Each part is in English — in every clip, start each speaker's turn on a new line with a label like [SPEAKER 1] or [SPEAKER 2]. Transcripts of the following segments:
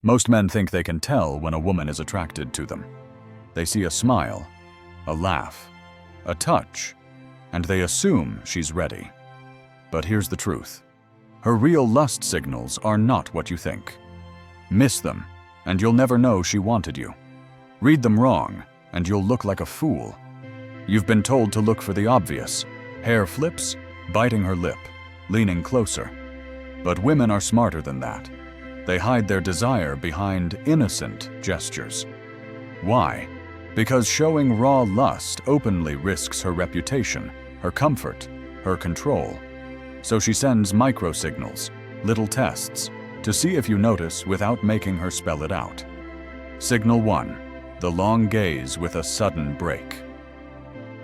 [SPEAKER 1] Most men think they can tell when a woman is attracted to them. They see a smile, a laugh, a touch, and they assume she's ready. But here's the truth. Her real lust signals are not what you think. Miss them, and you'll never know she wanted you. Read them wrong, and you'll look like a fool. You've been told to look for the obvious: hair flips, biting her lip, leaning closer. But women are smarter than that. They hide their desire behind innocent gestures. Why? Because showing raw lust openly risks her reputation, her comfort, her control. So she sends micro-signals, little tests, to see if you notice without making her spell it out. Signal 1, the long gaze with a sudden break.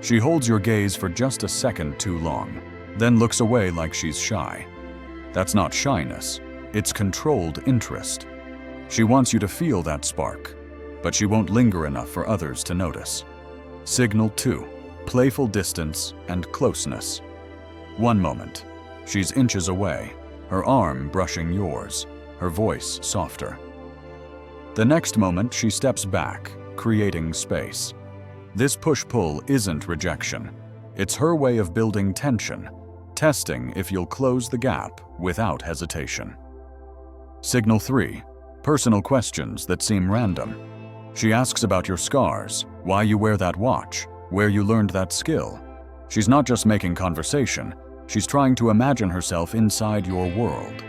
[SPEAKER 1] She holds your gaze for just a second too long, then looks away like she's shy. That's not shyness, it's controlled interest. She wants you to feel that spark, but she won't linger enough for others to notice. Signal 2, playful distance and closeness. One moment, she's inches away, her arm brushing yours, her voice softer. The next moment, she steps back, creating space. This push-pull isn't rejection. It's her way of building tension, testing if you'll close the gap without hesitation. Signal 3, personal questions that seem random. She asks about your scars, why you wear that watch, where you learned that skill. She's not just making conversation, she's trying to imagine herself inside your world.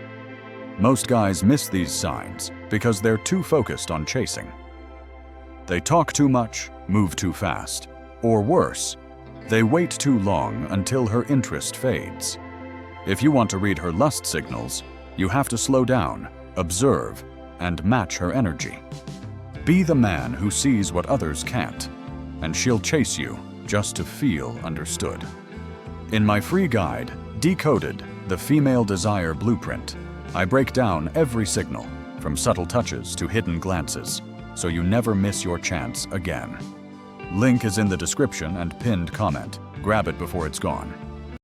[SPEAKER 1] Most guys miss these signs because they're too focused on chasing. They talk too much, move too fast, or worse, they wait too long until her interest fades. If you want to read her lust signals, you have to slow down, observe, and match her energy. Be the man who sees what others can't, and she'll chase you just to feel understood. In my free guide, Decoded, the Female Desire Blueprint, I break down every signal, from subtle touches to hidden glances, so you never miss your chance again. Link is in the description and pinned comment. Grab it before it's gone.